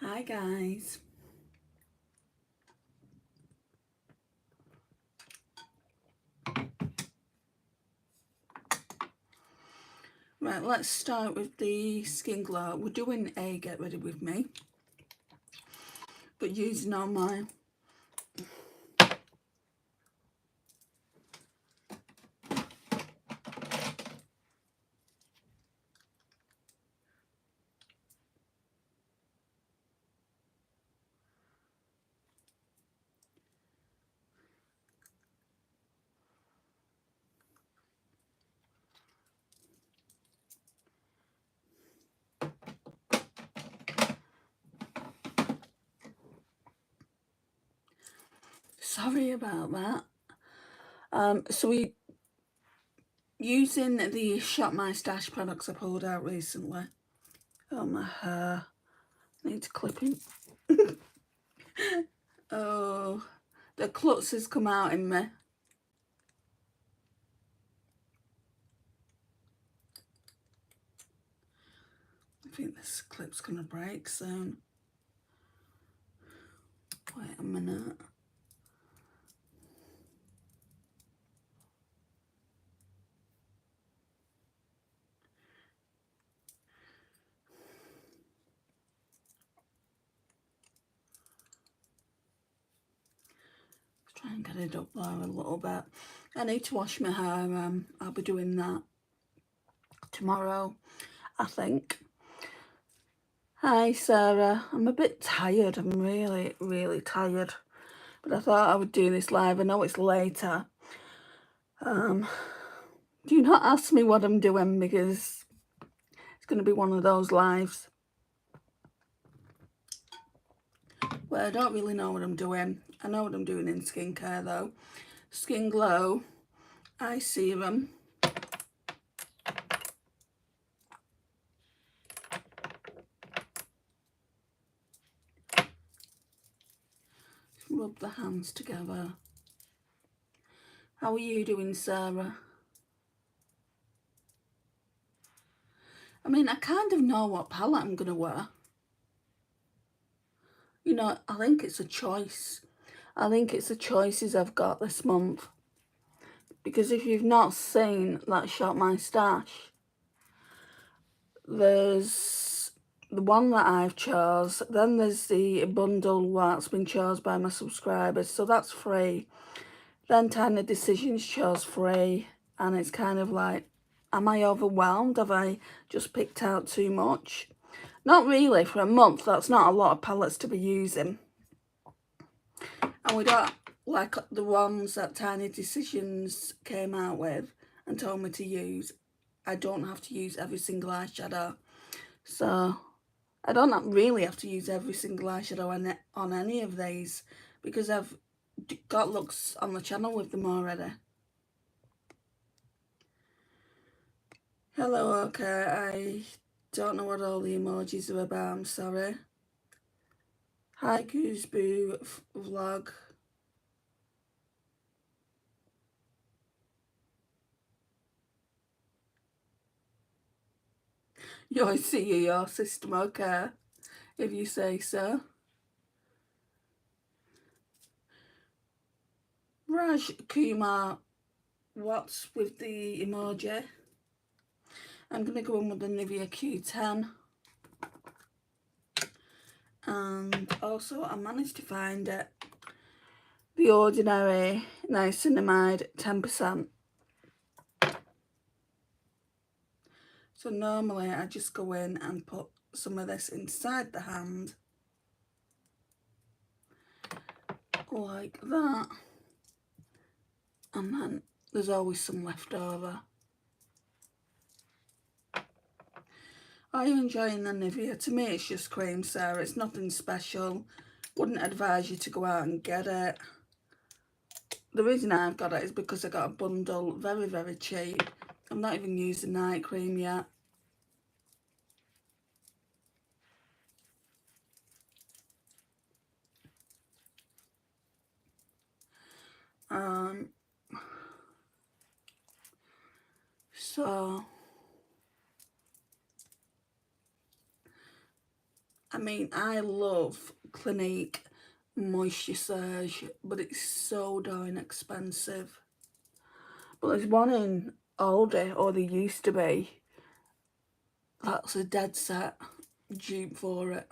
Hi guys. Right, let's start with the skin glow. We're doing a get ready with me, but using all my sorry about that. So we using the Shop My Stash products I pulled out recently. Oh, my hair needs clipping. Oh, the klutz has come out in me. I think this clip's gonna break soon. Wait a minute. Try and get it up there a little bit. I need to wash my hair. I'll be doing that tomorrow, I think. Hi Sarah, I'm a bit tired. I'm really tired, but I thought I would do this live. I know it's later. Do not ask me what I'm doing because it's going to be one of those lives where I don't really know what I'm doing. I know what I'm doing in skincare though. Skin Glow Eye Serum. Rub the hands together. How are you doing, Sarah? I mean, I kind of know what palette I'm going to wear. You know, I think it's a choice. I think it's the choices I've got this month. Because if you've not seen that Shop My Stash, there's the one that I've chose, then there's the bundle that's been chose by my subscribers, so that's free. Then Tiny Decisions chose free, and it's kind of like, am I overwhelmed? Have I just picked out too much? Not really. For a month, that's not a lot of palettes to be using. And we don't, like the ones that Tiny Decisions came out with and told me to use, I don't have to use every single eyeshadow. So I don't really have to use every single eyeshadow on any of these because I've got looks on the channel with them already. Hello, okay, I don't know what all the emojis are about, I'm sorry. Hi, Gooseboo vlog. I see your system, okay, if you say so. Raj Kumar, what's with the emoji? I'm going to go in with the Nivea Q10. And also I managed to find it, the Ordinary Niacinamide 10%. So normally I just go in and put some of this inside the hand, like that, and then there's always some left over. Are you enjoying the Nivea? To me it's just cream, Sarah. It's nothing special. Wouldn't advise you to go out and get it. The reason I've got it is because I got a bundle, very cheap. I'm not even using night cream yet. So I mean, I love Clinique Moisture Surge, but it's so darn expensive. But there's one in Aldi, or there used to be, that's a dead set dupe for it.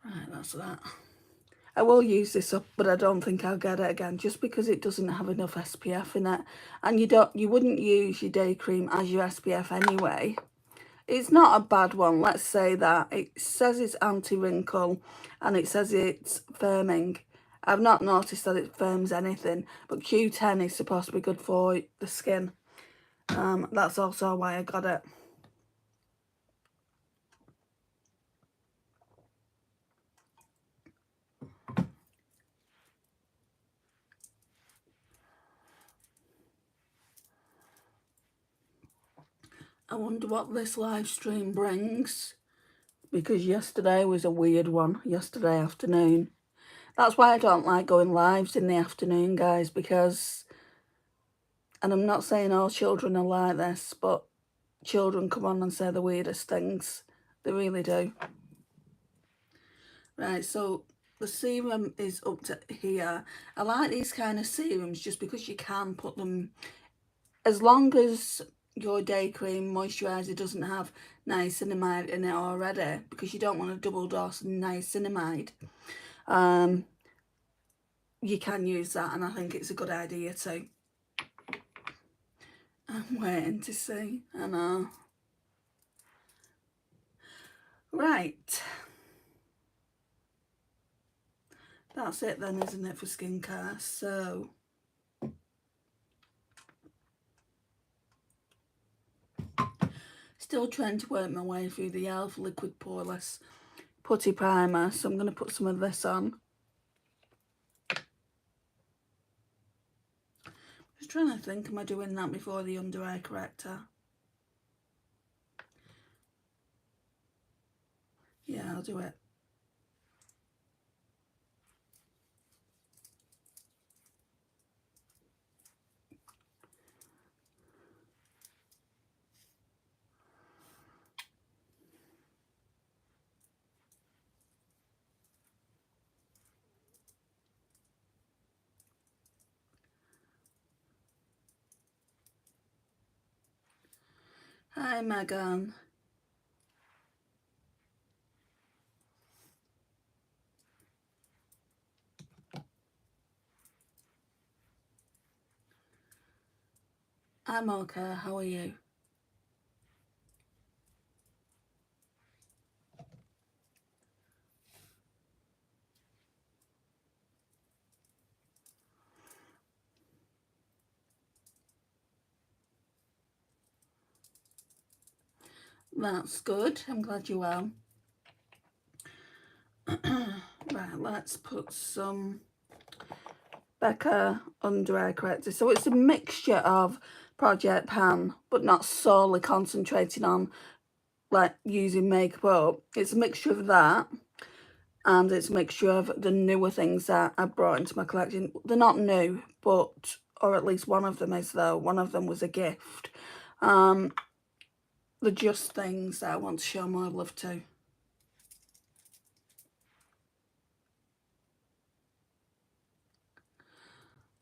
Right, that's that. I will use this up, but I don't think I'll get it again, just because it doesn't have enough SPF in it. And you wouldn't use your day cream as your SPF anyway. It's not a bad one, let's say that. It says it's anti-wrinkle and it says it's firming. I've not noticed that it firms anything, but Q10 is supposed to be good for the skin. That's also why I got it. I wonder what this live stream brings, because yesterday was a weird one, yesterday afternoon. That's why I don't like going lives in the afternoon, guys, because, and I'm not saying all children are like this, but children come on and say the weirdest things. They really do. Right, so the serum is up to here. I like these kind of serums just because you can put them, as long as your day cream moisturiser doesn't have niacinamide in it already, because you don't want a double dose of niacinamide. You can use that, and I think it's a good idea too. I'm waiting to see. I know. Right. That's it then, isn't it, for skincare? So still trying to work my way through the e.l.f. liquid poreless putty primer, so I'm going to put some of this on. Just trying to think, am I doing that before the under eye corrector? Yeah, I'll do it. Hi, Megan. I'm okay, how are you? That's good, I'm glad you're well. Right, let's put some Becca under eye corrector. So it's a mixture of Project Pan, but not solely concentrating on like using makeup up. It's a mixture of that, and it's a mixture of the newer things that I brought into my collection. They're not new, but, or at least one of them is though. One of them was a gift. They're just things that I want to show more love to.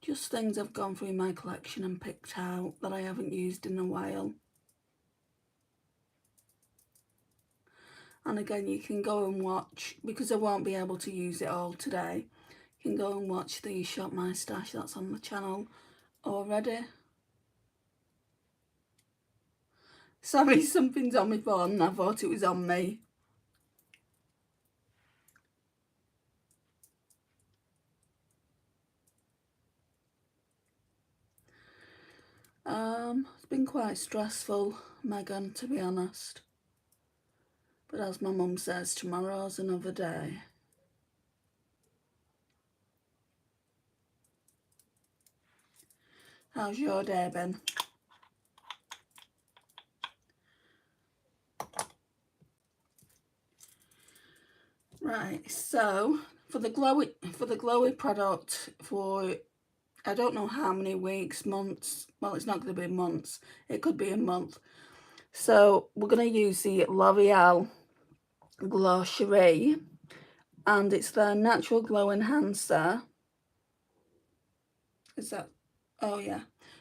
Just things I've gone through my collection and picked out that I haven't used in a while. And again, you can go and watch, because I won't be able to use it all today, you can go and watch the Shop My Stash that's on the channel already. Sorry, something's on my phone and I thought it was on me. It's been quite stressful, Megan, to be honest. But as my mum says, tomorrow's another day. How's your day been? Right, so for the glowy product for I don't know how many weeks, months. Well, it's not going to be months. It could be a month. So we're going to use the L'Oreal Glow Cherie, and it's their Natural Glow Enhancer. Is that? Oh yeah,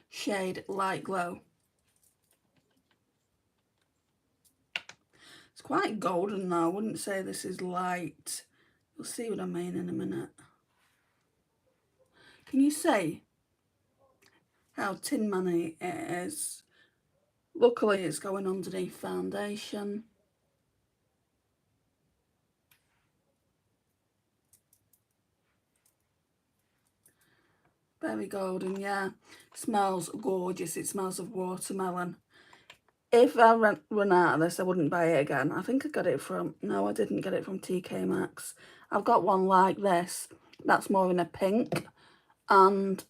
shade Light Glow. It's quite golden though. I wouldn't say this is light. You'll see what I mean in a minute. Can you see how tin money it is? Luckily it's going underneath foundation. Very golden, yeah. Smells gorgeous. It smells of watermelon. If I run out of this, I wouldn't buy it again. I think I got it from... No, I didn't get it from TK Maxx. I've got one like this. That's more in a pink. And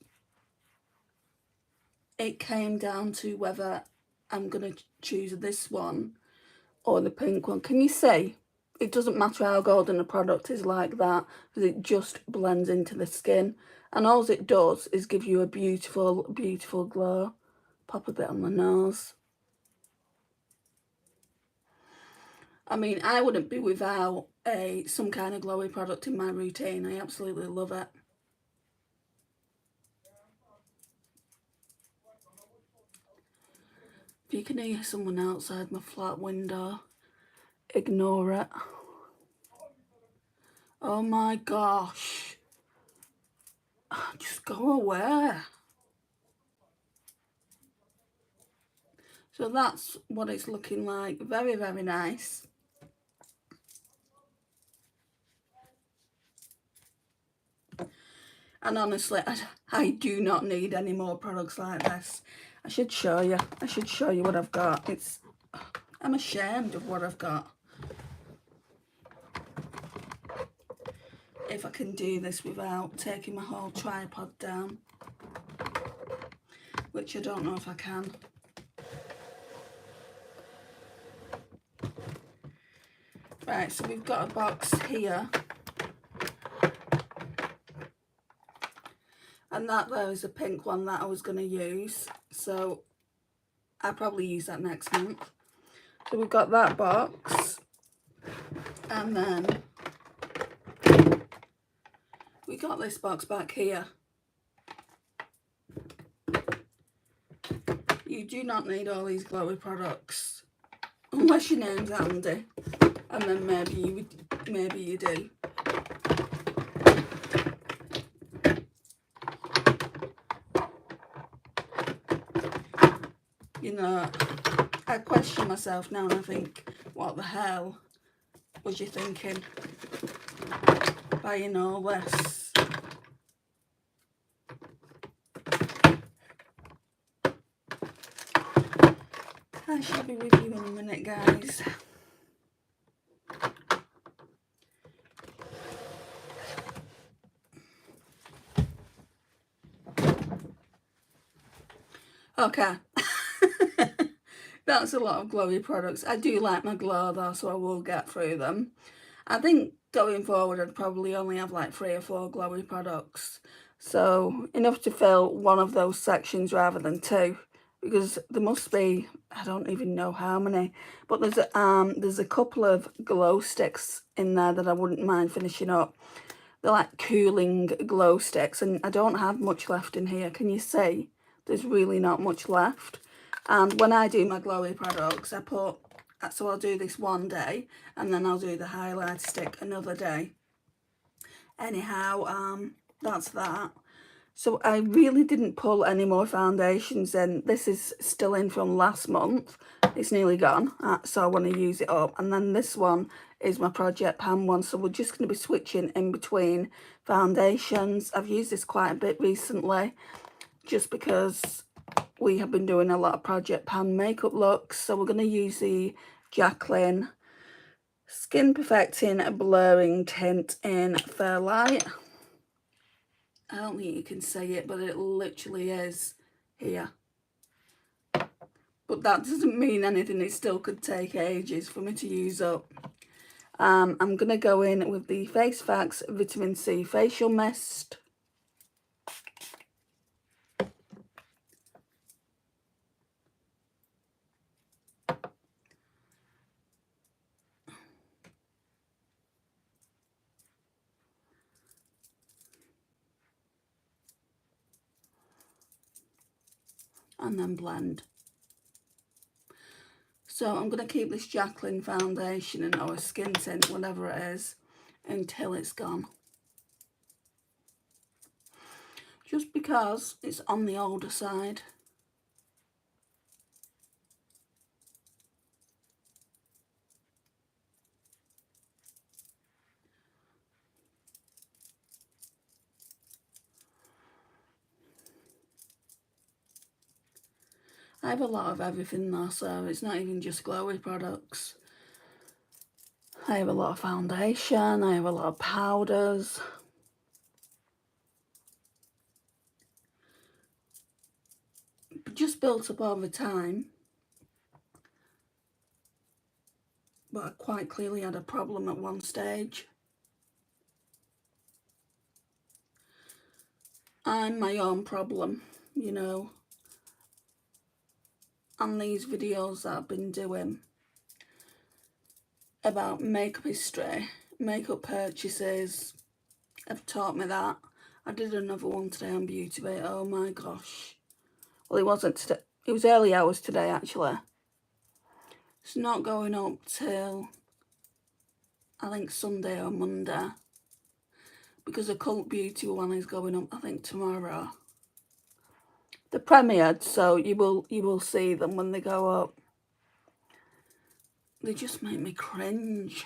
it came down to whether I'm going to choose this one or the pink one. Can you see? It doesn't matter how golden a product is like that, because it just blends into the skin. And all it does is give you a beautiful, beautiful glow. Pop a bit on the nose. I mean, I wouldn't be without some kind of glowy product in my routine. I absolutely love it. If you can hear someone outside my flat window, ignore it. Oh my gosh. Just go away. So that's what it's looking like. Very, very nice. And honestly, I do not need any more products like this. I should show you. I should show you what I've got. I'm ashamed of what I've got. If I can do this without taking my whole tripod down, which I don't know if I can. Right, so we've got a box here. And that there is a pink one that I was going to use. So I'll probably use that next month. So we've got that box. And then we got this box back here. You do not need all these glowy products unless your name's Andy, and then maybe you do. You know, I question myself now and I think, what the hell was you thinking buying all this? I shall be with you in a minute, guys. Okay. That's a lot of glowy products. I do like my glow though, so I will get through them. I think going forward I'd probably only have like 3 or 4 glowy products. So enough to fill one of those sections rather than 2. Because there must be, I don't even know how many. But there's a couple of glow sticks in there that I wouldn't mind finishing up. They're like cooling glow sticks, and I don't have much left in here. Can you see? There's really not much left. And when I do my glowy products, so I'll do this one day, and then I'll do the highlight stick another day. Anyhow, that's that. So I really didn't pull any more foundations in. This is still in from last month. It's nearly gone, so I want to use it up. And then this one is my Project Pan one. So we're just going to be switching in between foundations. I've used this quite a bit recently, just because we have been doing a lot of Project Pan makeup looks. So we're going to use the Jaclyn Skin Perfecting Blurring Tint in Fairlight. I don't think you can see it, but it literally is here. But that doesn't mean anything. It still could take ages for me to use up. I'm going to go in with the Face Facts Vitamin C Facial Mist. and then blend. So I'm going to keep this Jacqueline foundation in, or skin tint, whatever it is, until it's gone. Just because it's on the older side. I have a lot of everything though, so it's not even just glowy products. I have a lot of foundation, I have a lot of powders. Just built up over time. But I quite clearly had a problem at one stage. I'm my own problem, you know. On these videos that I've been doing about makeup history, makeup purchases, have taught me that. I did another one today on Beauty Bay. Oh my gosh. Well, it wasn't today. It was early hours today, actually. It's not going up till, I think, Sunday or Monday. Because the Cult Beauty one is going up, I think, tomorrow. They're premiered, so you will see them when they go up. They just make me cringe.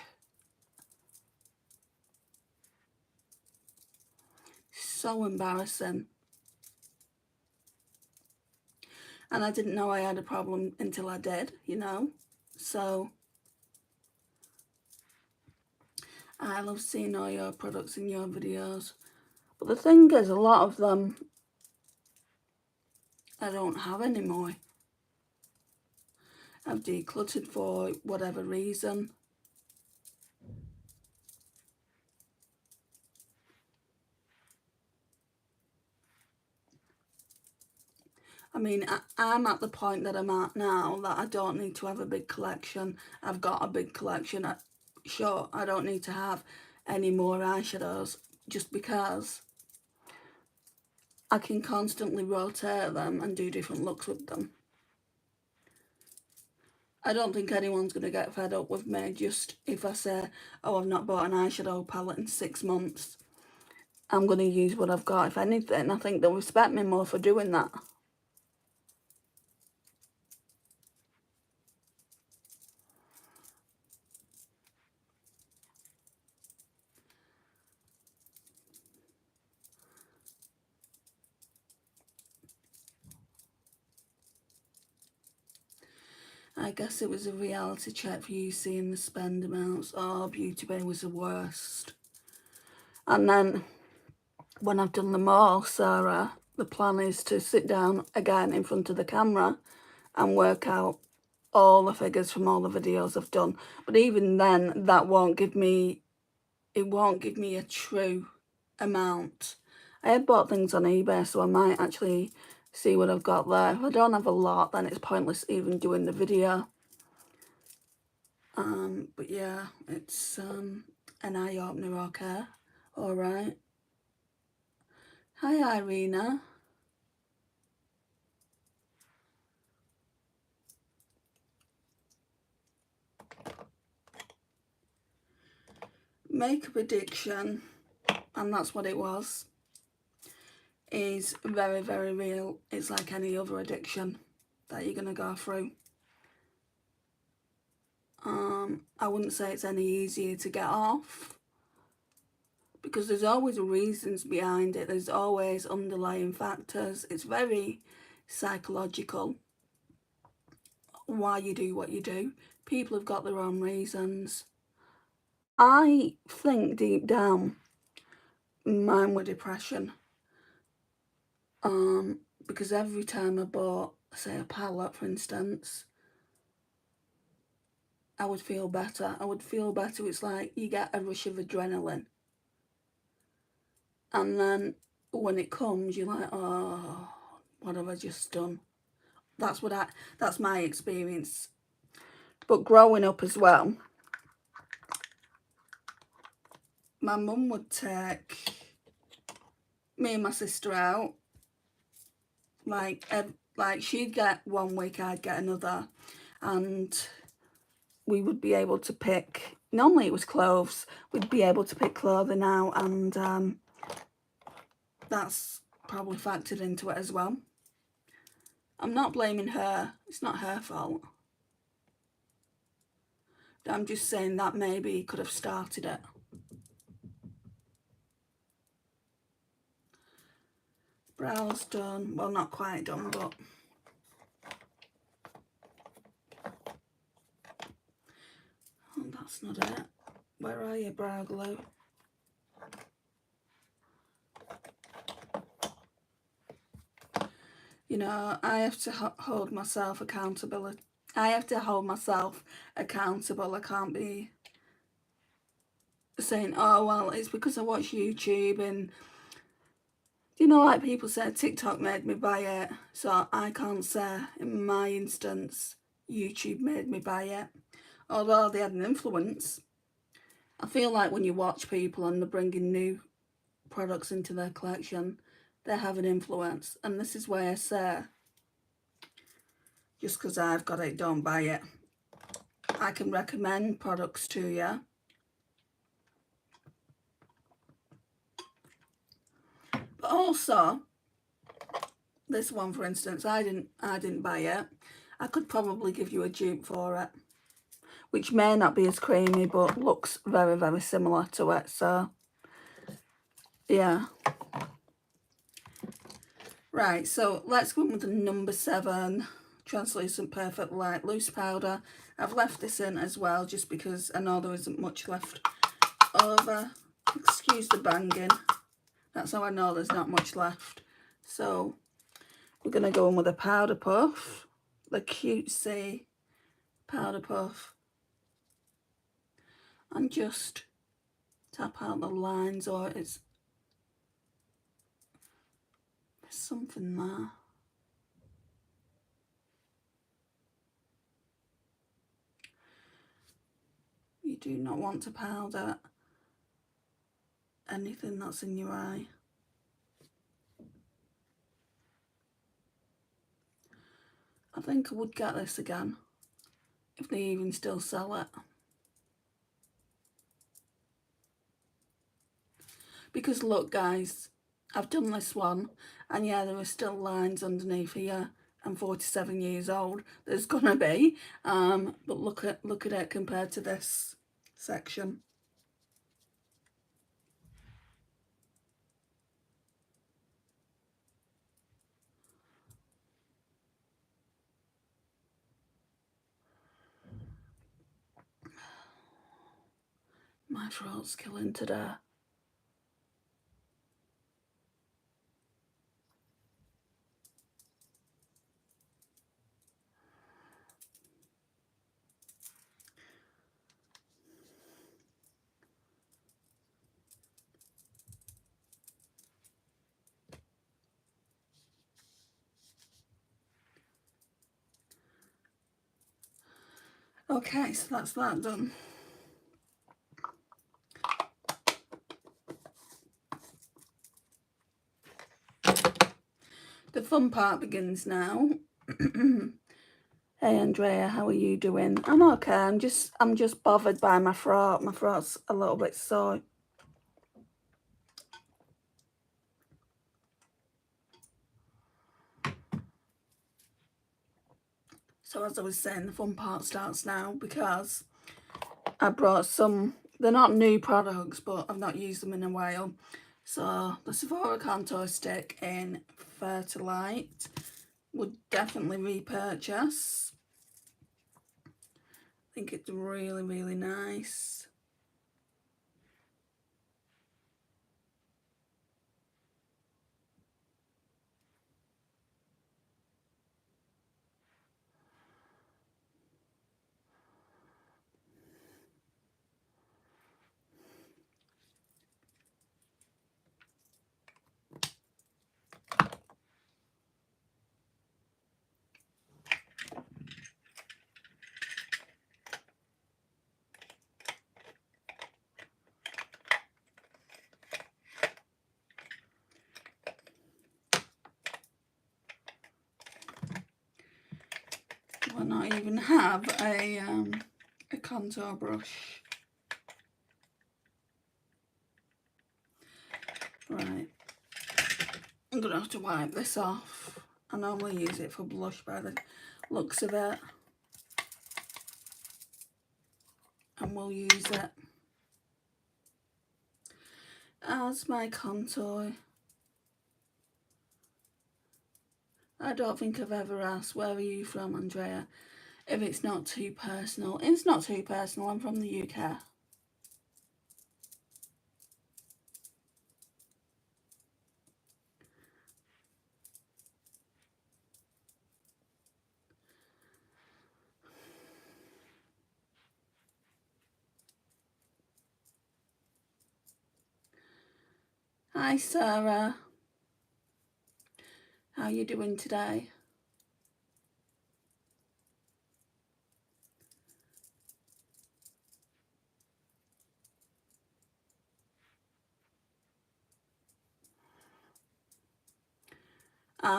So embarrassing. And I didn't know I had a problem until I did, you know. So I love seeing all your products in your videos. But the thing is, a lot of them I don't have anymore. I've decluttered for whatever reason. I mean, I'm at the point that I'm at now that I don't need to have a big collection. I've got a big collection. Sure, I don't need to have any more eyeshadows just because I can constantly rotate them and do different looks with them. I don't think anyone's going to get fed up with me just if I say, oh, I've not bought an eyeshadow palette in 6 months. I'm going to use what I've got. If anything, I think they'll respect me more for doing that. I guess it was a reality check for you seeing the spend amounts. Oh, Beauty Bay was the worst. And then when I've done them all, Sarah, the plan is to sit down again in front of the camera and work out all the figures from all the videos I've done. But even then, that won't give me, it won't give me a true amount. I have bought things on eBay, so I might actually see what I've got there. If I don't have a lot, then it's pointless even doing the video. But yeah, it's an eye-opener, okay? Alright. Hi, Irina. Makeup addiction, and that's what it was, is very, very real. It's like any other addiction that you're going to go through. I wouldn't say it's any easier to get off, because there's always reasons behind it. There's always underlying factors. It's very psychological why you do what you do. People have got their own reasons. I think deep down mine were depression. Because every time I bought, say, a palette, for instance, I would feel better. I would feel better. It's like you get a rush of adrenaline. And then when it comes, you're like, oh, what have I just done? That's my experience. But growing up as well, my mum would take me and my sister out like she'd get 1 week, I'd get another, and we would be able to pick, normally it was clothes, we'd be able to pick clothing out, and that's probably factored into it as well. I'm not blaming her, it's not her fault. I'm just saying that maybe could have started it. Brows done, well, not quite done, but oh, that's not it. Where are you, brow glue? You know, I have to hold myself accountable. I have to hold myself accountable. I can't be saying, oh, well, it's because I watch YouTube, and, you know, like people say, TikTok made me buy it. So I can't say, in my instance, YouTube made me buy it. Although they had an influence. I feel like when you watch people and they're bringing new products into their collection, they have an influence. And this is why I say, just because I've got it, don't buy it. I can recommend products to you. But also, this one, for instance, I didn't buy it. I could probably give you a dupe for it, which may not be as creamy, but looks very, very similar to it. So, yeah. Right, so let's go with the number 7, Translucent Perfect Light Loose Powder. I've left this in as well, just because I know there isn't much left over. Excuse the banging. That's how I know there's not much left. So we're going to go in with a powder puff, the cutesy powder puff, and just tap out the lines, or there's something there. You do not want to powder anything that's in your eye. I think I would get this again, if they even still sell it. Because look, guys, I've done this one, and yeah, there are still lines underneath here. I'm 47 years old. There's gonna be, but look at it compared to this section. My throat's killing today. Okay, so that's that done. The fun part begins now. Hey Andrea, how are you doing? I'm okay. I'm just bothered by my throat. My throat's a little bit sore. So as I was saying, the fun part starts now, because I brought some, they're not new products, but I've not used them in a while. So the Sephora Contour Stick in Fair to Light would definitely repurchase. I think it's really, really nice. I not even have a contour brush? Right, I'm gonna have to wipe this off. I normally use it for blush by the looks of it, and we'll use it as my contour. I don't think I've ever asked, where are you from, Andrea, if it's not too personal. It's not too personal, I'm from the UK. Hi Sarah, how are you doing today?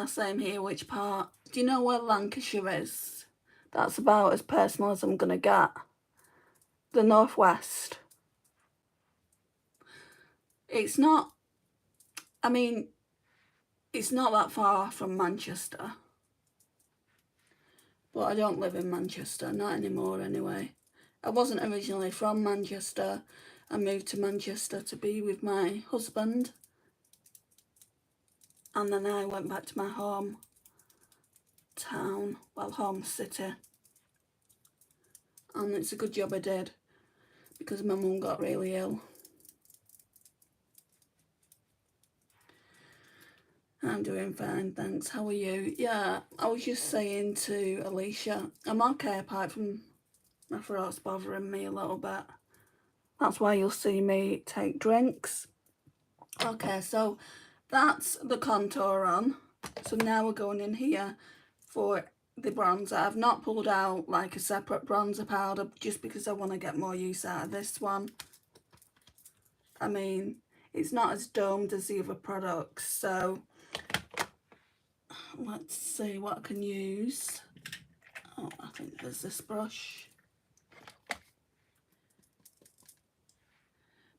Same here, which part? Do you know where Lancashire is? That's about as personal as I'm gonna get. The northwest. It's not, I mean, it's not that far from Manchester. But I don't live in Manchester, not anymore anyway. I wasn't originally from Manchester. I moved to Manchester to be with my husband. And then I went back to my home town, well, home city. And it's a good job I did, because my mum got really ill. I'm doing fine, thanks. How are you? Yeah, I was just saying to Alicia, I'm okay apart from my throat's bothering me a little bit. That's why you'll see me take drinks. Okay, so that's the contour on. So now we're going in here for the bronzer. I've not pulled out like a separate bronzer powder just because I want to get more use out of this one. I mean, it's not as domed as the other products, so let's see what I can use. Oh, I think there's this brush.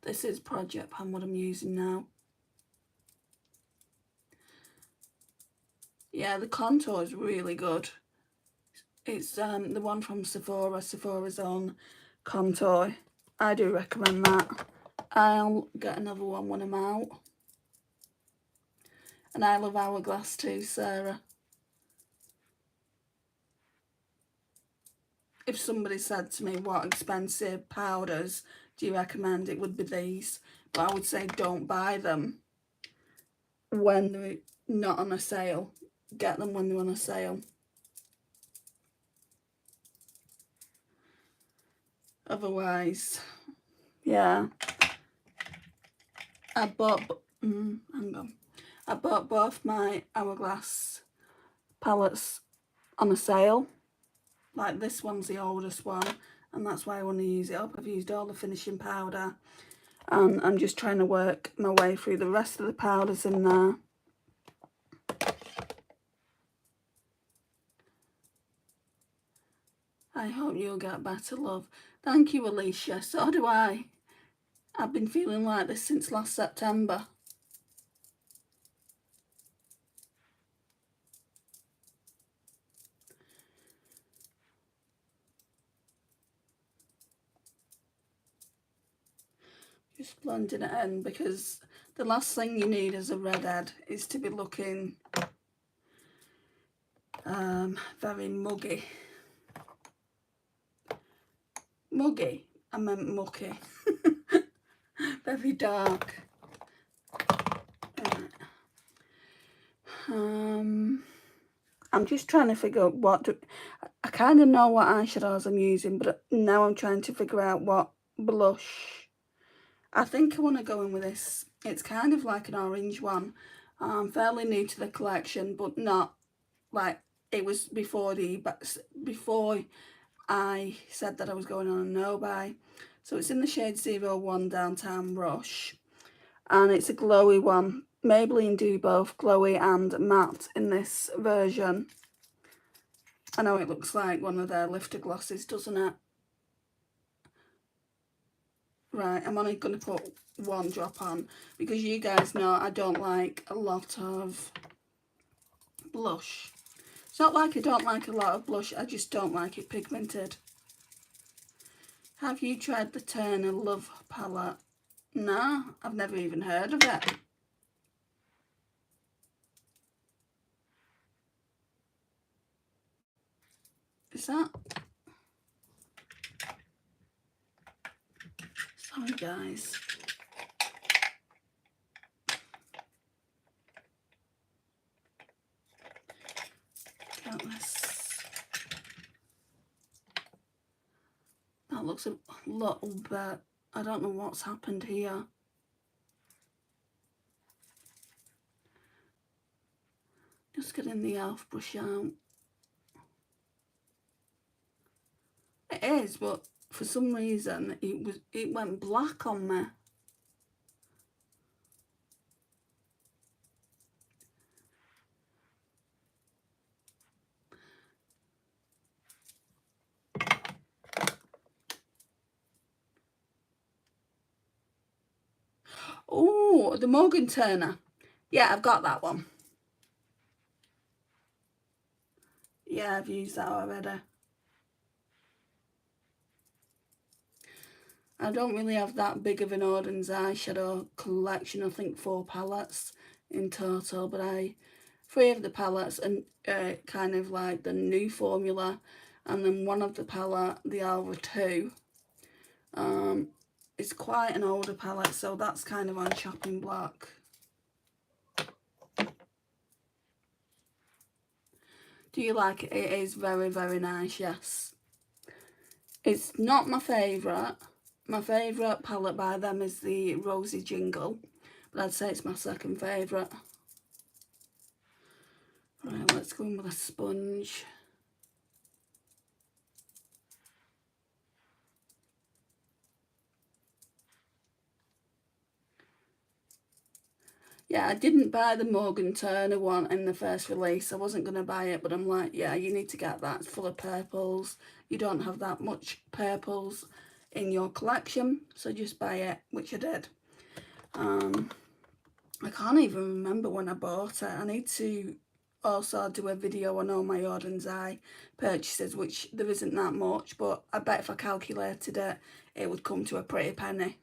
This is Project Pan, what I'm using now. Yeah, the contour is really good. It's the one from Sephora, Sephora's Own Contour. I do recommend that. I'll get another one when I'm out. And I love Hourglass too, Sarah. If somebody said to me, what expensive powders do you recommend, it would be these. But I would say don't buy them when they're not on a sale. Get them when they're on a sale. Otherwise, yeah. I bought both my Hourglass palettes on a sale. Like this one's the oldest one, and that's why I want to use it up. I've used all the finishing powder, and I'm just trying to work my way through the rest of the powders in there. I hope you'll get better, love. Thank you, Alicia. So do I. I've been feeling like this since last September. Just blending it in, because the last thing you need as a redhead is to be looking very muggy. Muggy? I meant mucky. Very dark. I'm just trying to figure out what to... I kind of know what eyeshadows I'm using, but now I'm trying to figure out what blush. I think I want to go in with this. It's kind of like an orange one. I'm fairly new to the collection, but not like it was before I said that I was going on a no-buy. So it's in the shade 01 Downtown Rush. And it's a glowy one. Maybelline do both glowy and matte in this version. I know it looks like one of their lifter glosses, doesn't it? Right, I'm only going to put one drop on because you guys know I don't like a lot of blush. It's not like I don't like a lot of blush, I just don't like it pigmented. Have you tried the Turner Love palette? No, I've never even heard of it. Is that? Sorry guys. Got this. That looks a little bit, I don't know what's happened here. Just getting the e.l.f. brush out. It is, but for some reason it went black on me. Oh, the Morgan Turner. Yeah, I've got that one. Yeah, I've used that already. I don't really have that big of an Orden's eyeshadow collection. I think 4 palettes in total, but 3 of the palettes are kind of like the new formula, and then one of the palette, the Alva 2, is quite an older palette, so that's kind of on chopping block. Do you like it? It is very, very nice, yes. It's not my favourite. My favourite palette by them is the Rosy Jingle, but I'd say it's my second favourite. Right, let's go in with a sponge. Yeah, I didn't buy the Morgan Turner one in the first release. I wasn't going to buy it, but I'm like, yeah, you need to get that. It's full of purples. You don't have that much purples in your collection, so just buy it, which I did. I can't even remember when I bought it. I need to also do a video on all my Orden's Eye purchases, which there isn't that much, but I bet if I calculated it, it would come to a pretty penny.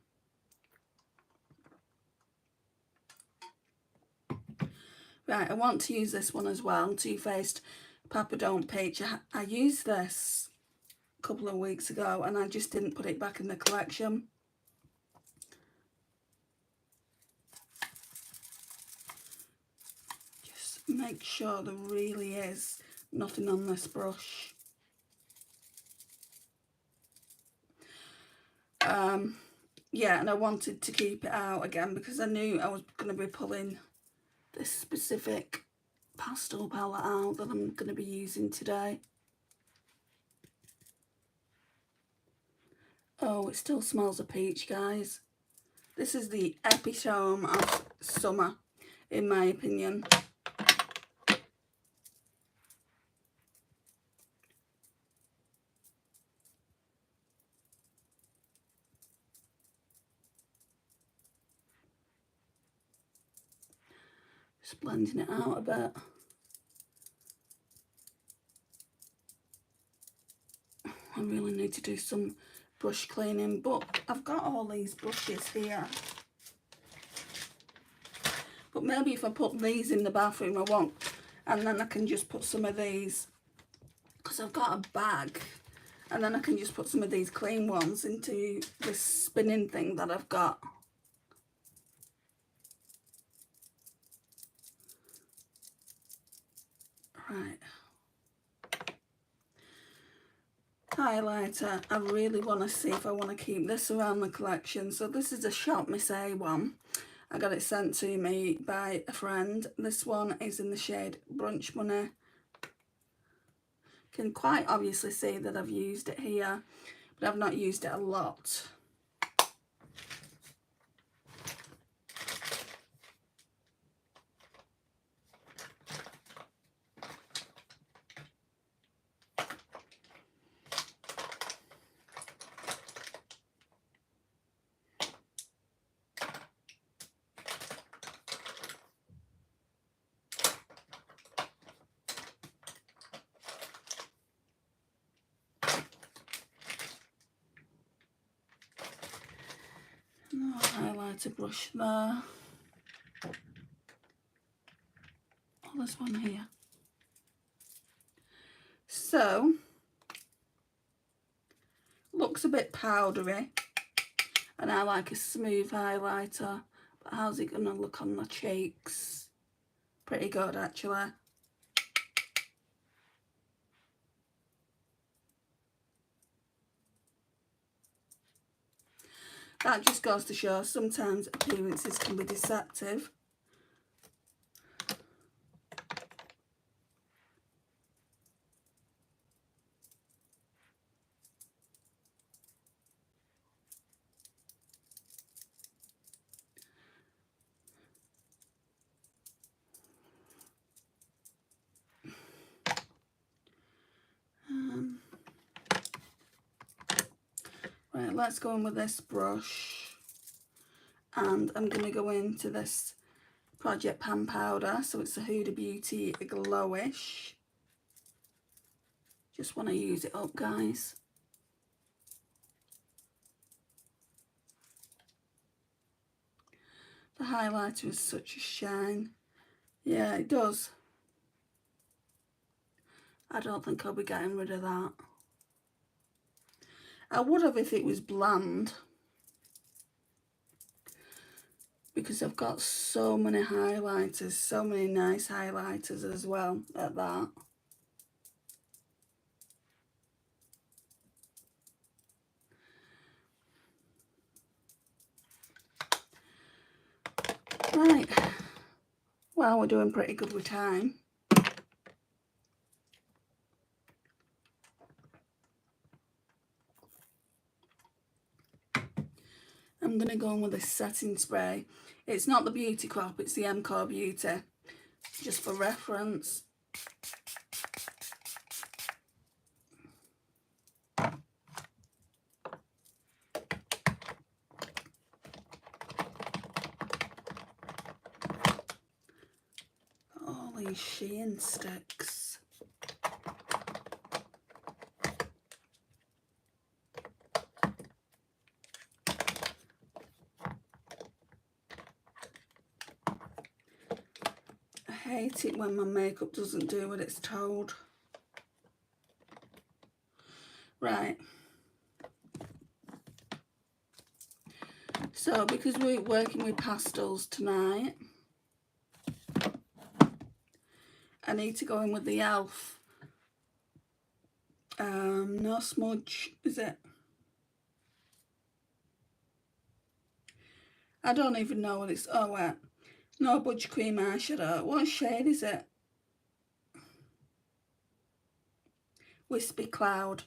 Right, I want to use this one as well, Too Faced Papa Don't Peach. I used this a couple of weeks ago and I just didn't put it back in the collection. Just make sure there really is nothing on this brush. Yeah, and I wanted to keep it out again because I knew I was going to be pulling this specific pastel palette out that I'm going to be using today. Oh, it still smells of peach, guys. This is the epitome of summer, in my opinion. Just blending it out a bit. I really need to do some brush cleaning, but I've got all these brushes here. But maybe if I put these in the bathroom, I won't. And then I can just put some of these, because I've got a bag, and then I can just put some of these clean ones into this spinning thing that I've got. Right. Highlighter. I really want to see if I want to keep this around the collection. So this is a Shop Miss A one. I got it sent to me by a friend. This one is in the shade Brunch Money. Can quite obviously see that I've used it here, but I've not used it a lot. highlighter brush there. Oh, there's one here. So, looks a bit powdery, and I like a smooth highlighter, but how's it gonna look on the cheeks? Pretty good, actually. That just goes to show sometimes appearances can be deceptive. Right, let's go in with this brush, and I'm going to go into this Project Pan powder, so it's a Huda Beauty Glowish. Just want to use it up, guys. The highlighter is such a shine. Yeah, it does. I don't think I'll be getting rid of that. I would have if it was bland, because I've got so many highlighters, so many nice highlighters as well at that. Right, well, we're doing pretty good with time. I'm going to go in with this setting spray. It's not the Beauty Crop, it's the MCore Beauty, just for reference. All these sheen sticks. I hate it when my makeup doesn't do what it's told. Right. So, because we're working with pastels tonight, I need to go in with the e.l.f. No Smudge, is it? I don't even know what it's, oh wait. No Budge Cream eyeshadow. What shade is it? Wispy Cloud.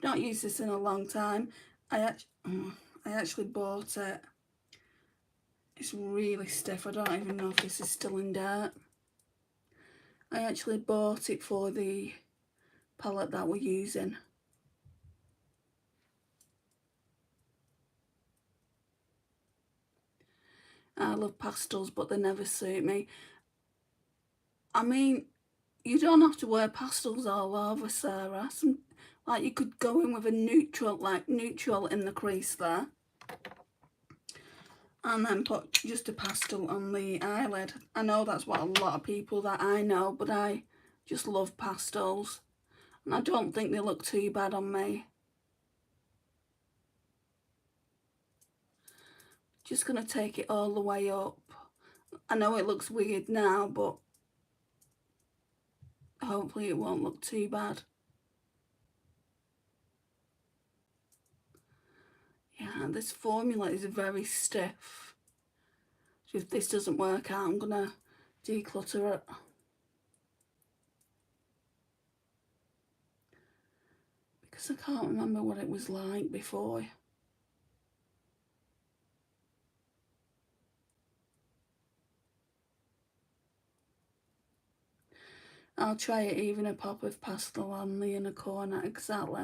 Not used this in a long time. I actually bought it. It's really stiff. I don't even know if this is still in dirt. I actually bought it for the palette that we're using. I love pastels, but they never suit me. I mean, you don't have to wear pastels all over, Sarah. Like, you could go in with a neutral, like neutral in the crease there, and then put just a pastel on the eyelid. I know that's what a lot of people that I know, but I just love pastels, and I don't think they look too bad on me. Just going to take it all the way up. I know it looks weird now, but hopefully it won't look too bad. Yeah, this formula is very stiff. So if this doesn't work out, I'm going to declutter it. Because I can't remember what it was like before. I'll try it even a pop of pastel on the inner corner, exactly.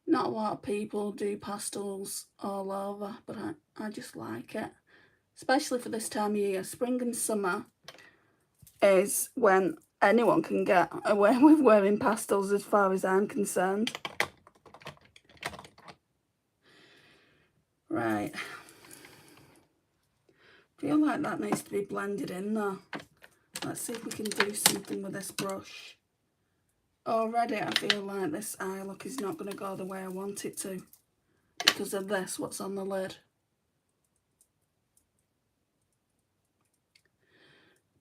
Not a lot of people do pastels all over, but I just like it. Especially for this time of year. Spring and summer is when anyone can get away with wearing pastels as far as I'm concerned. Right. Feel like that needs to be blended in though. Let's see if we can do something with this brush. Already I feel like this eye look is not going to go the way I want it to because of this, what's on the lid.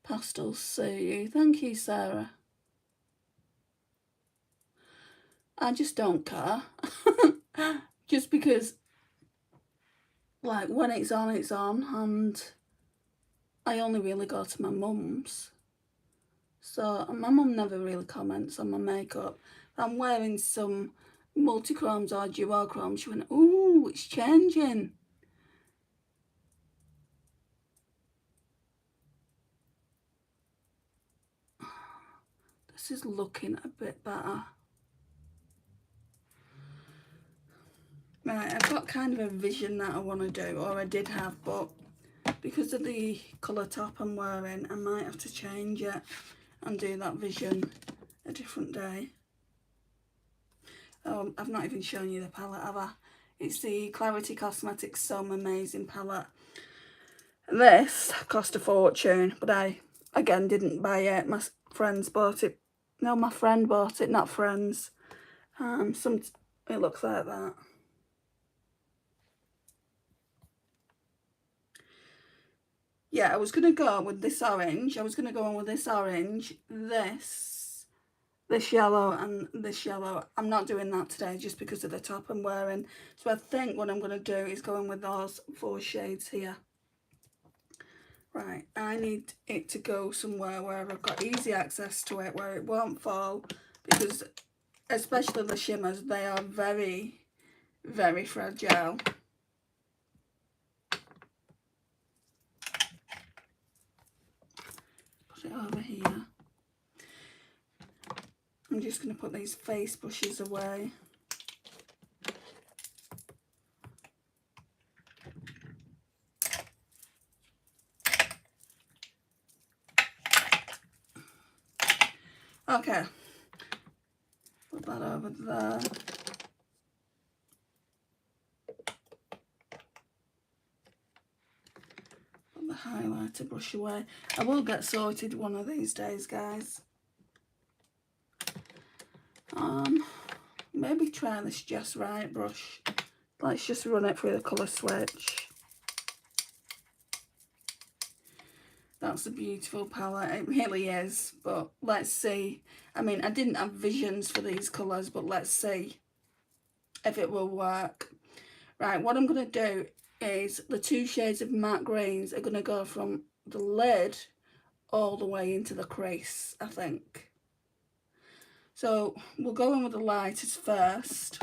Pastels suit you. Thank you, Sarah. I just don't care. Just because, like, when it's on, and I only really go to my mum's. So my mum never really comments on my makeup. I'm wearing some multi-chromes or duochromes. She went, ooh, it's changing. This is looking a bit better. Right, I've got kind of a vision that I want to do, or I did have, but because of the colour top I'm wearing, I might have to change it and do that vision a different day. I've not even shown you the palette, have I? It's the Clarity Cosmetics Some Amazing palette. This cost a fortune, but I, again, didn't buy it. My friends bought it. No, my friend bought it, not friends. It looks like that. Yeah, I was going to go with this orange. I was going to go on with this orange, this yellow, and this yellow. I'm not doing that today just because of the top I'm wearing. So I think what I'm going to do is go in with those 4 shades here. Right, I need it to go somewhere where I've got easy access to it, where it won't fall, because especially the shimmers, they are very, very fragile. Put it over here. I'm just going to put these face brushes away. Okay, put that over there. Put the highlighter brush away. I will get sorted one of these days, guys. Maybe try this Just Right brush. Let's just run it through the colour switch. That's a beautiful palette, it really is, but let's see. I mean, I didn't have visions for these colours, but let's see if it will work. Right, what I'm going to do is the 2 shades of matte greens are going to go from the lid all the way into the crease, I think. So we'll go in with the lightest first.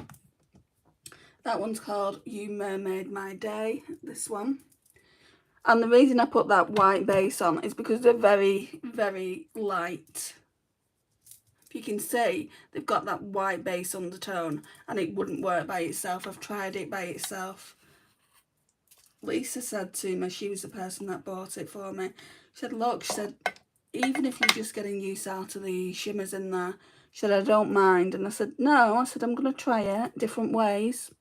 That one's called You Mermaid My Day, this one. And the reason I put that white base on is because they're very, very light. If you can see, they've got that white base undertone, and it wouldn't work by itself. I've tried it by itself. Lisa said to me, she was the person that bought it for me, she said, look, she said, even if you're just getting use out of the shimmers in there, she said, I don't mind. And I said, no, I said, I'm going to try it different ways.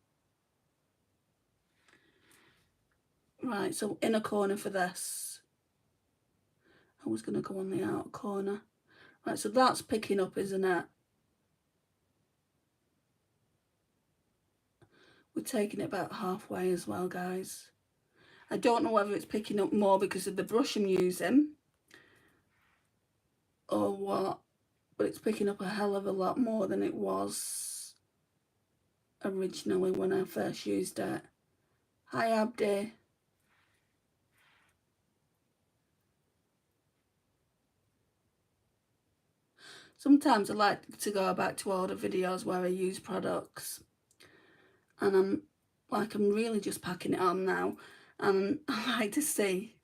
Right, so inner corner for this. I was going to go on the outer corner. Right, so that's picking up, isn't it? We're taking it about halfway as well, guys. I don't know whether it's picking up more because of the brush I'm using or what, but it's picking up a hell of a lot more than it was originally when I first used it. Hi, Abdi. Sometimes I like to go back to older videos where I use products, and I'm really just packing it on now, and I like to see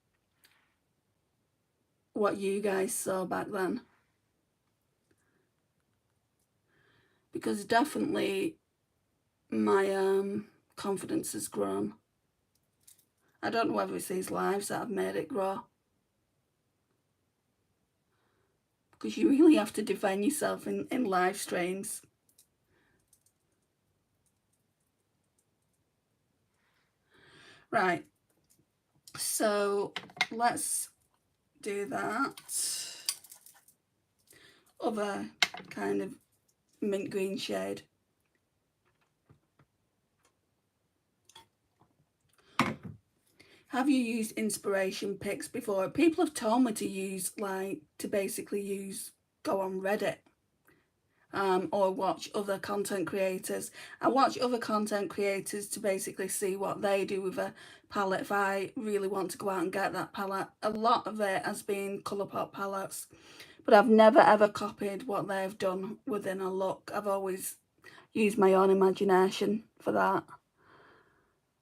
what you guys saw back then, because definitely my confidence has grown. I don't know whether it's these lives that have made it grow, because you really have to defend yourself in live streams. Right, so let's do that other kind of mint green shade. Have you used inspiration picks before? People have told me to use, like, to basically use, go on Reddit or watch other content creators. I watch other content creators to basically see what they do with a palette if I really want to go out and get that palette. A lot of it has been Colourpop palettes, but I've never ever copied what they've done within a look. I've always used my own imagination for that.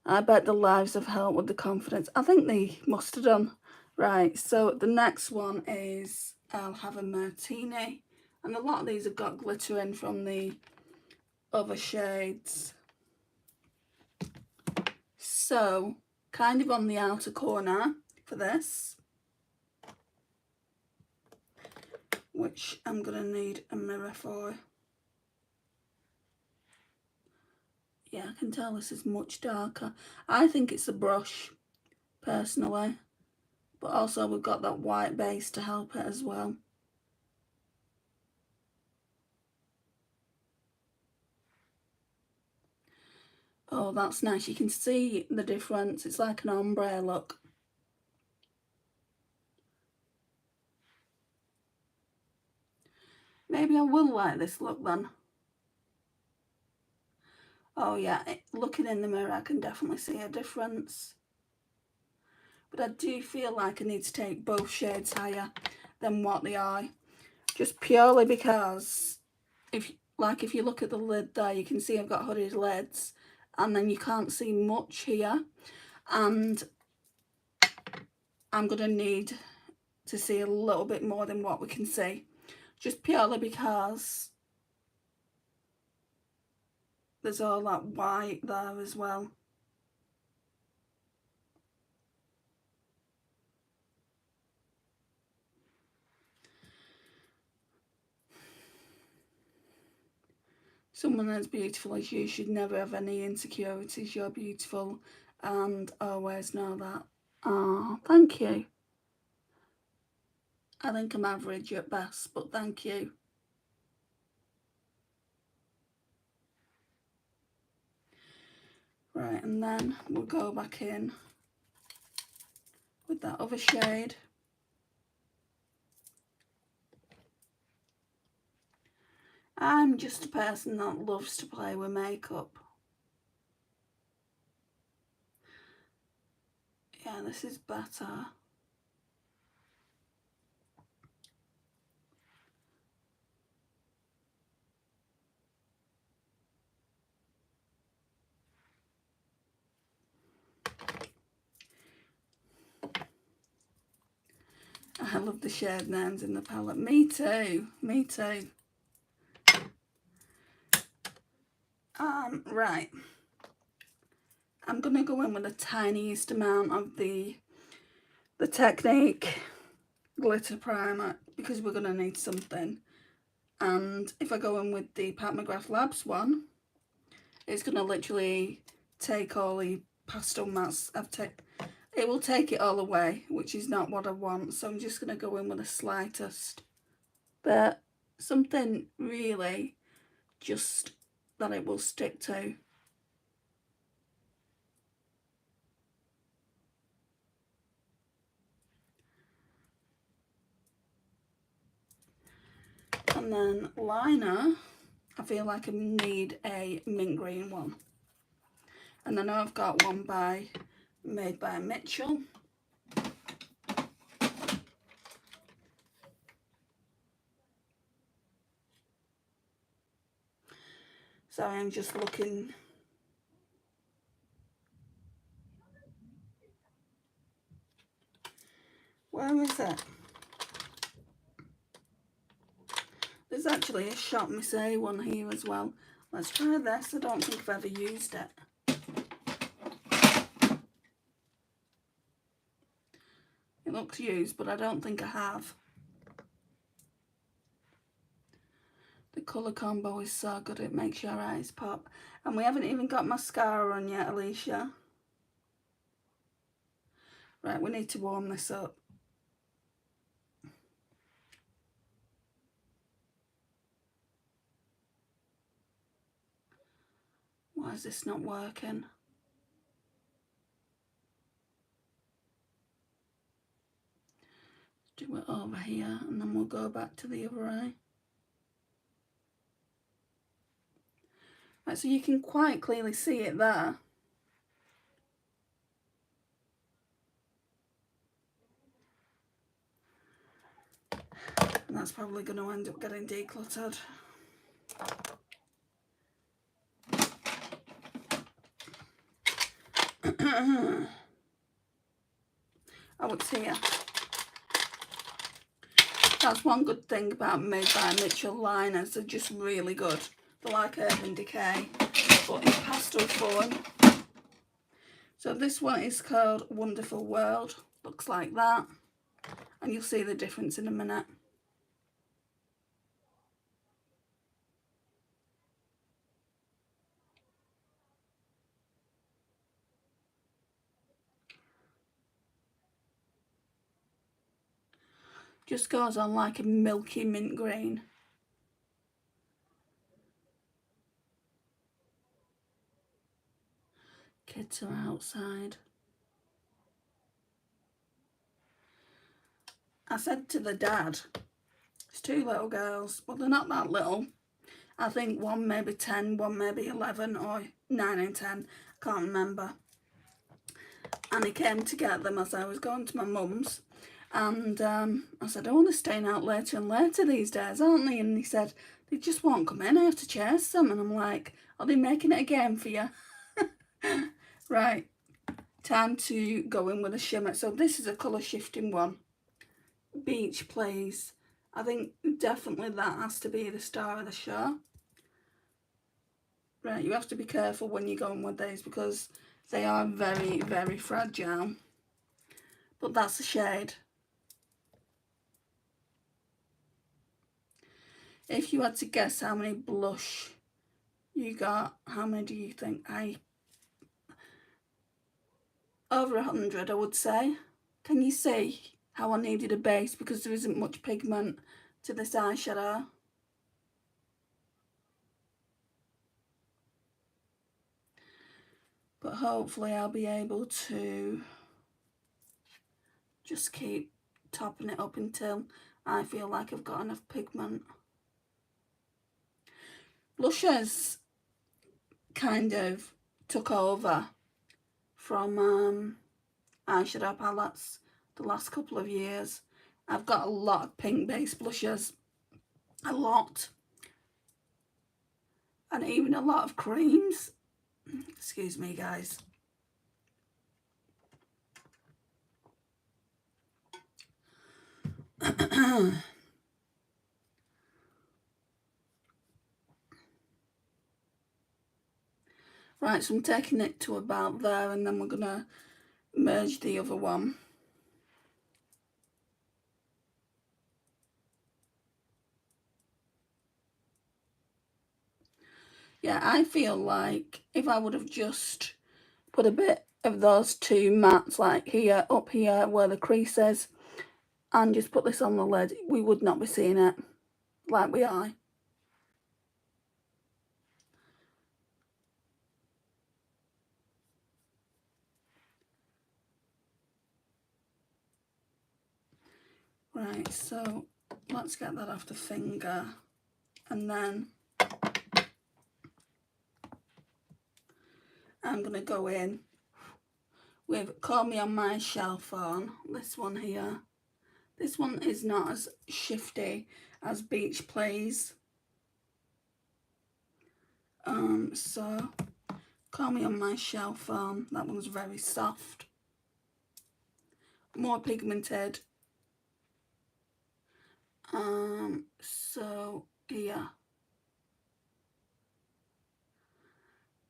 I bet the lives have helped with the confidence. I think they must have done. Right, so the next one is I'll have a martini. And a lot of these have got glitter in from the other shades. So, kind of on the outer corner for this, which I'm going to need a mirror for. Yeah, I can tell this is much darker. I think it's the brush, personally. But also we've got that white base to help it as well. Oh, that's nice. You can see the difference. It's like an ombre look. Maybe I will like this look then. Oh yeah, looking in the mirror I can definitely see a difference. But I do feel like I need to take both shades higher than what they are. Just purely because if you look at the lid there, you can see I've got hooded lids and then you can't see much here. And I'm going to need to see a little bit more than what we can see. Just purely because there's all that white there as well. Someone as beautiful as you should never have any insecurities. You're beautiful and always know that. Oh, thank you. I think I'm average at best, but thank you. Right, and then we'll go back in with that other shade. I'm just a person that loves to play with makeup. Yeah, this is better. I love the shade names in the palette. Me too. Me too. Right. I'm going to go in with the tiniest amount of the Technique glitter primer because we're going to need something. And if I go in with the Pat McGrath Labs one, it's going to literally take all the pastel mattes it will take it all away, which is not what I want. So I'm just going to go in with the slightest, but something really just that it will stick to. And then liner, I feel like I need a mint green one. And I know I've got one made by Mitchell. So I'm just looking. Where is it? There's actually a Shop Miss A one here as well. Let's try this. I don't think I've ever used it. It looks used, but I don't think I have. colour combo is so good, it makes your eyes pop. And we haven't even got mascara on yet, Alicia. Right, we need to warm this up. Why is this not working? Do it over here and then we'll go back to the other eye. Right, so you can quite clearly see it there. And that's probably going to end up getting decluttered. Oh, it's here. That's one good thing about Made by Mitchell liners. They're just really good. They're like Urban Decay, but in pastel form. So this one is called Wonderful World. Looks like that. And you'll see the difference in a minute. Just goes on like a milky mint green. Kids are outside. I said to the dad, it's 2 little girls, but they're not that little. I think one maybe 10, one maybe 11 or 9 and 10, I can't remember. And he came to get them as I was going to my mum's. And I said, oh, they're staying out later and later these days, aren't they? And he said, they just won't come in, I have to chase them. And I'm like, are they making it a game for you? Right, time to go in with a shimmer. So this is a colour shifting one. Beach, please. I think definitely that has to be the star of the show. Right, you have to be careful when you're going with these because they are very, very fragile. But that's the shade. If you had to guess how many blush you got, how many do you think? Over 100, I would say. Can you see how I needed a base because there isn't much pigment to this eyeshadow? But hopefully I'll be able to just keep topping it up until I feel like I've got enough pigment. Blushes kind of took over from eyeshadow palettes the last couple of years. I've got a lot of pink based blushes, a lot, and even a lot of creams. Excuse me, guys. Right, so I'm taking it to about there and then we're going to merge the other one. Yeah, I feel like if I would have just put a bit of those 2 mattes like here, up here where the crease is, and just put this on the lid, we would not be seeing it like we are. Right, so let's get that off the finger, and then I'm going to go in with Call Me On My Shell Phone, this one here. This one is not as shifty as Beach Please. So Call Me On My Shell Phone, that one's very soft. More pigmented. So here.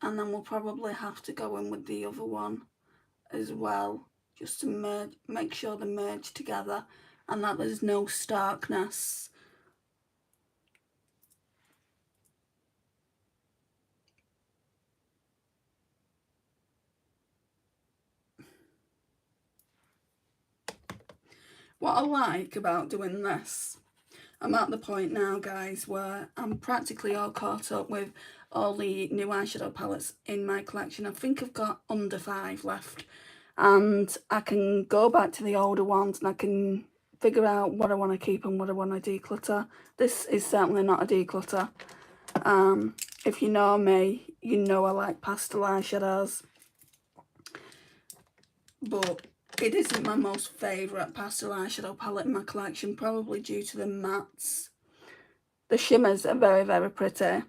And then we'll probably have to go in with the other one as well, just to merge, make sure they merge together and that there's no starkness. What I like about doing this, I'm at the point now, guys, where I'm practically all caught up with all the new eyeshadow palettes in my collection. I think I've got under 5 left, and I can go back to the older ones and I can figure out what I want to keep and what I want to declutter. This is certainly not a declutter. If you know me, you know I like pastel eyeshadows, but it isn't my most favourite pastel eyeshadow palette in my collection, probably due to the mattes. The shimmers are very, very pretty,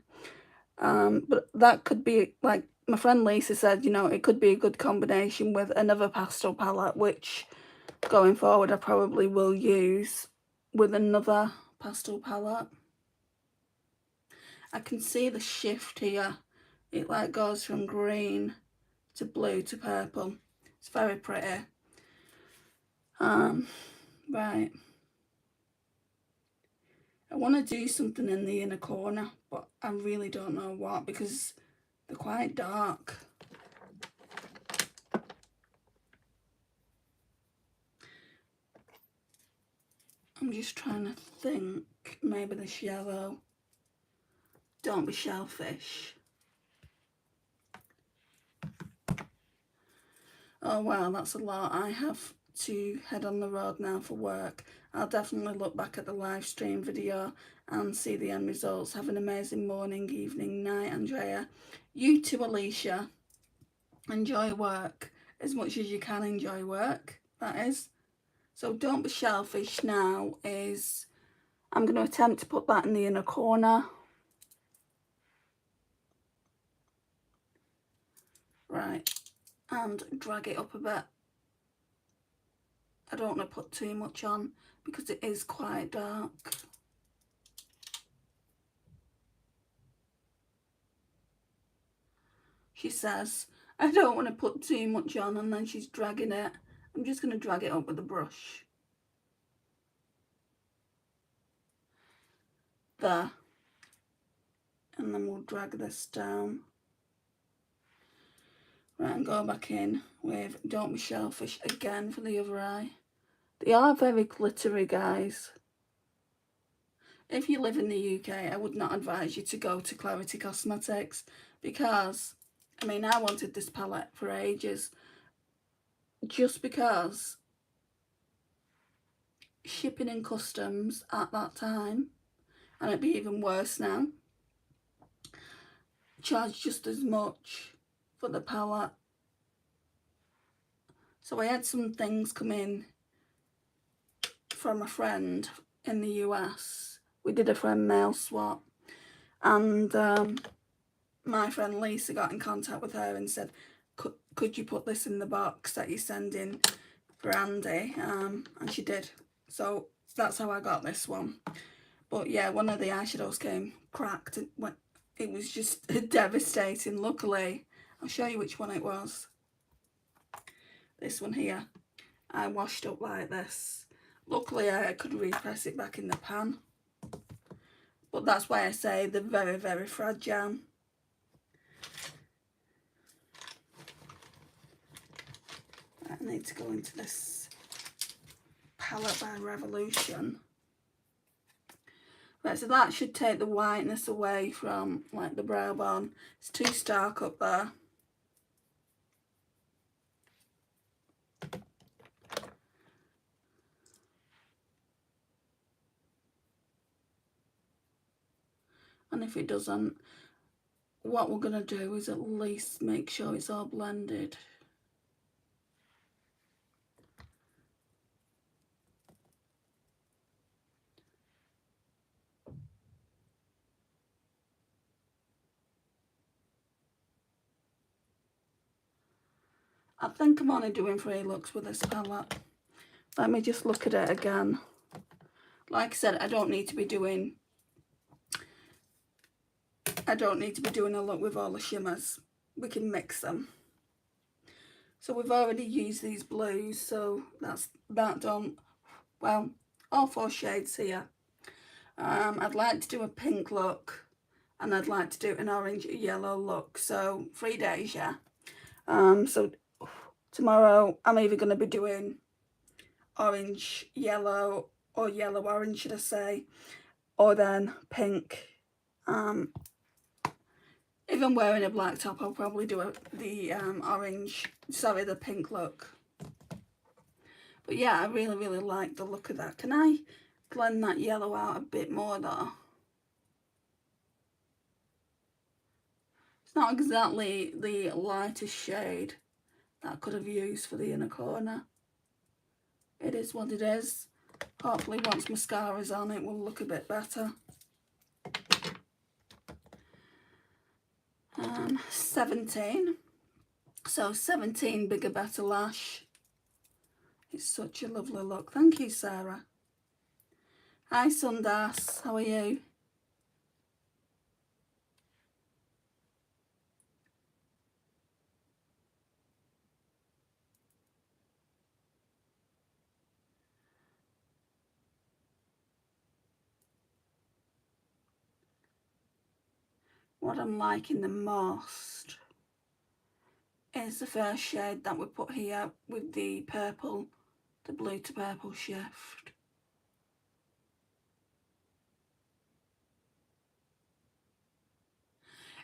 but that could be, like my friend Lisa said, you know, it could be a good combination with another pastel palette, which going forward I probably will use with another pastel palette. I can see the shift here. It like goes from green to blue to purple. It's very pretty. Right. I want to do something in the inner corner, but I really don't know what, because they're quite dark. I'm just trying to think, maybe this yellow. Don't be shellfish. Oh wow, that's a lot. I have to head on the road now for work. I'll definitely look back at the live stream video and see the end results. Have an amazing morning, evening, night, Andrea. You too, Alicia. Enjoy work as much as you can enjoy work, that is. So don't be shellfish now is, I'm going to attempt to put that in the inner corner. Right, and drag it up a bit. I don't want to put too much on because it is quite dark. She says, I don't want to put too much on, and then she's dragging it. I'm just going to drag it up with a brush. There. And then we'll drag this down. Right, and go back in with Don't Be Shellfish again for the other eye. They are very glittery, guys. If you live in the UK, I would not advise you to go to Clarity Cosmetics because, I mean, I wanted this palette for ages. Just because shipping and customs at that time, and it'd be even worse now, charged just as much for the palette. So I had some things come in from a friend in the US. We did a friend mail swap, and my friend Lisa got in contact with her and said, could you put this in the box that you're sending for Andy? And she did. So that's how I got this one. But yeah, one of the eyeshadows came cracked. It was just devastating. Luckily, I'll show you which one it was. This one here. I washed up like this. Luckily, I could repress it back in the pan. But that's why I say they're very, very fragile. I need to go into this palette by Revolution. Right, so that should take the whiteness away from like the brow bone. It's too stark up there. And if it doesn't, what we're going to do is at least make sure it's all blended. I think I'm only doing 3 looks with this palette. Let me just look at it again. Like I said, I don't need to be doing a look with all the shimmers. We can mix them. So we've already used these blues, so that's that done. Well, all 4 shades here. I'd like to do a pink look, and I'd like to do an orange yellow look. So 3 days, yeah. So tomorrow I'm either going to be doing orange yellow, or yellow orange should I say, or then pink. If I'm wearing a black top, I'll probably do the pink look. But yeah, I really, really like the look of that. Can I blend that yellow out a bit more though? It's not exactly the lightest shade that I could have used for the inner corner. It is what it is. Hopefully once mascara's on, it will look a bit better. 17. So 17 bigger, better lash. It's such a lovely look. Thank you, Sarah. Hi, Sundas. How are you? What I'm liking the most is the first shade that we put here with the purple, the blue to purple shift.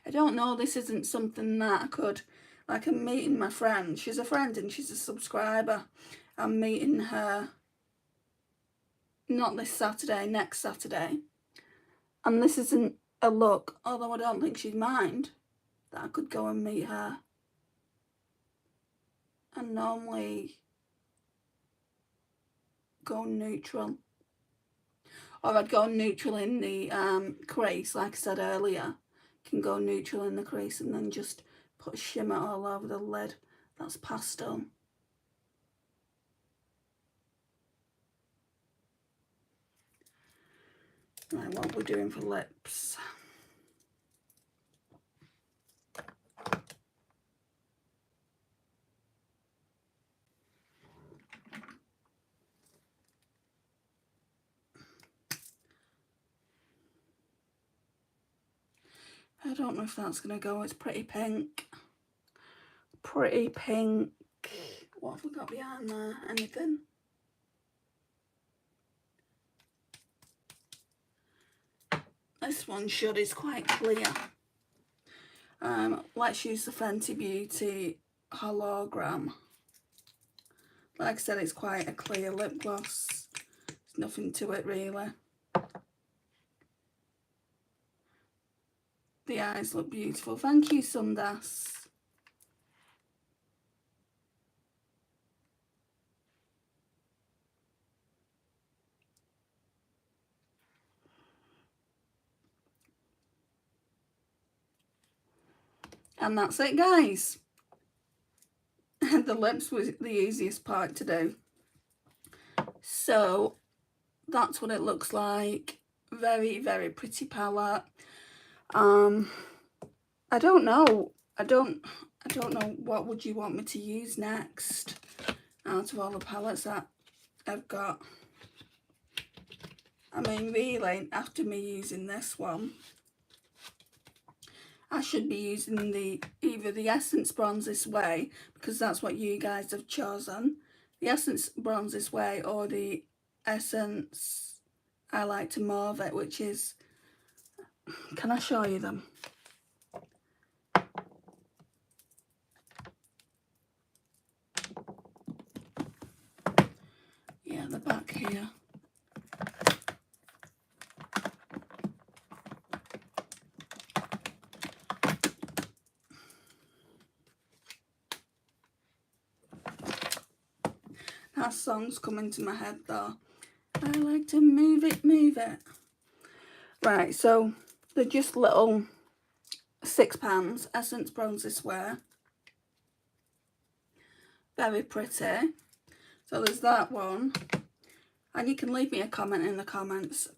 I don't know, this isn't something that I could, like I'm meeting my friend. She's a friend and she's a subscriber. I'm meeting her not this Saturday, next Saturday. And this isn't a look, although I don't think she'd mind, that I could go and meet her. And normally go neutral. Or I'd go neutral in the crease, like I said earlier. You can go neutral in the crease and then just put shimmer all over the lid. That's pastel. Right, what we're doing for lips. I don't know if that's going to go. It's pretty pink. Pretty pink. What have we got behind there? Anything? This one should, is quite clear. Let's use the Fenty Beauty hologram. Like I said, it's quite a clear lip gloss. There's nothing to it really. The eyes look beautiful. Thank you, Sundas. And that's it, guys. The lips was the easiest part to do. So that's what it looks like. Very, very pretty palette. I don't know. I don't know what would you want me to use next out of all the palettes that I've got. I mean, really, after me using this one, I should be using either the Essence Bronze This Way, because that's what you guys have chosen. The Essence Bronze This Way, or the Essence I Like to Mauve It, which is... Can I show you them? Yeah, the back here. That song's coming to my head though. I like to move it, move it. Right, so they're just little £6 Essence Bronze This Way. Very pretty. So there's that one. And you can leave me a comment in the comments,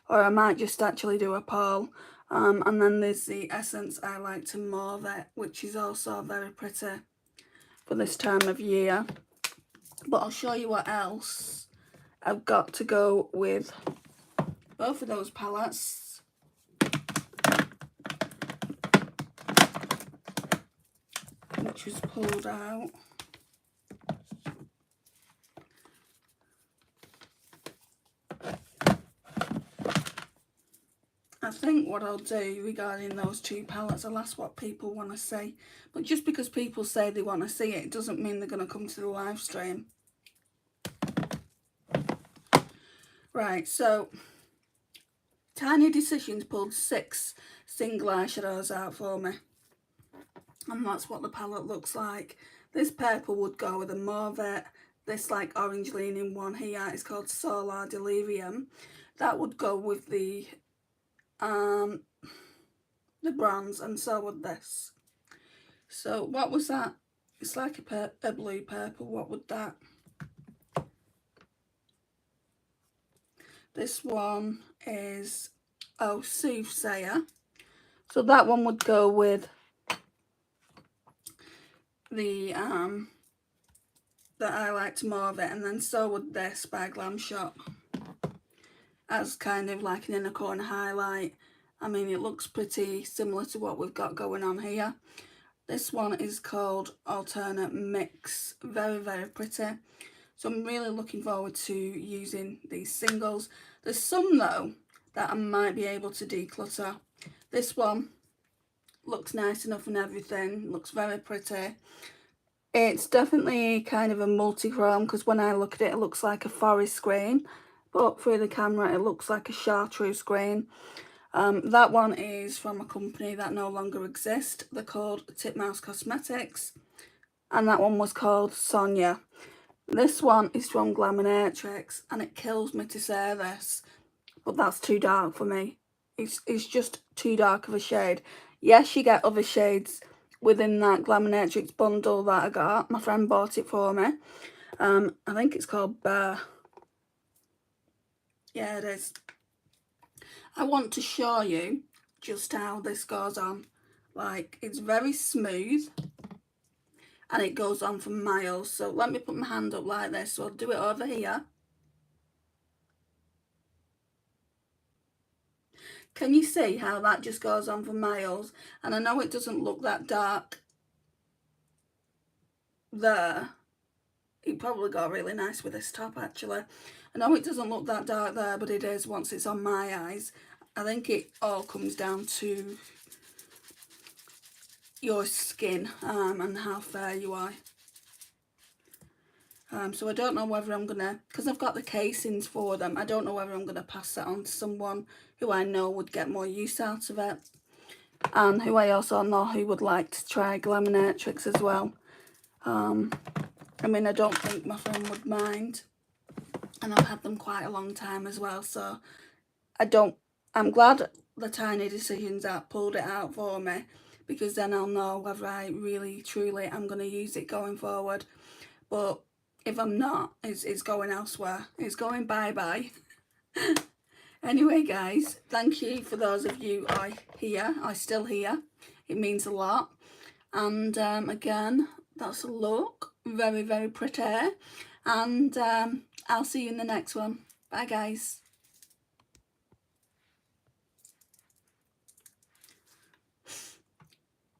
or I might just actually do a poll. And then there's the Essence I Like to Mauve It, which is also very pretty for this time of year. But I'll show you what else I've got to go with both of those palettes. Which was pulled out. I think what I'll do regarding those two palettes, I'll ask what people want to see. But just because people say they want to see it, doesn't mean they're going to come to the live stream. Right, so Tiny Decisions pulled 6 single eyeshadows out for me. And that's what the palette looks like. This purple would go with a mauve. This like orange leaning one here is called Solar Delirium. That would go with the bronze, and so would this. So what was that? It's like a blue purple. What would that? This one is, oh, Soothsayer. So that one would go with the I liked more of it, and then so would this by Glam Shop as kind of like an inner corner highlight. I mean, it looks pretty similar to what we've got going on here. This one is called Alternate Mix. Very, very pretty. So I'm really looking forward to using these singles. There's some though that I might be able to declutter. This one looks nice enough and everything. Looks very pretty. It's definitely kind of a multi-chrome, because when I look at it, it looks like a forest green, but through the camera it looks like a chartreuse green. That one is from a company that no longer exists. They're called Titmouse Cosmetics, and that one was called Sonia. This one is from Glaminatrix, and it kills me to say this, but that's too dark for me. It's just too dark of a shade. Yes, you get other shades within that Glaminatrix bundle that I got. My friend bought it for me. I think it's called Bear. Yeah, it is. I want to show you just how this goes on. Like, it's very smooth and it goes on for miles. So let me put my hand up like this. So I'll do it over here. Can you see how that just goes on for miles? And I know it doesn't look that dark there. It probably got really nice with this top, actually. I know it doesn't look that dark there, but it is once it's on my eyes. I think it all comes down to your skin and how fair you are. So I don't know whether I'm gonna, because I've got the casings for them, I don't know whether I'm gonna pass that on to someone who I know would get more use out of it, and who I also know who would like to try Glaminatrix as well. I mean, I don't think my friend would mind, and I've had them quite a long time as well, so I'm glad the Tiny Decisions app pulled it out for me, because then I'll know whether I really truly am going to use it going forward. But if I'm not, it's going elsewhere. It's going bye-bye. Anyway, guys, thank you for those of you are still here. It means a lot. And again, that's a look. Very, very pretty. And I'll see you in the next one. Bye, guys.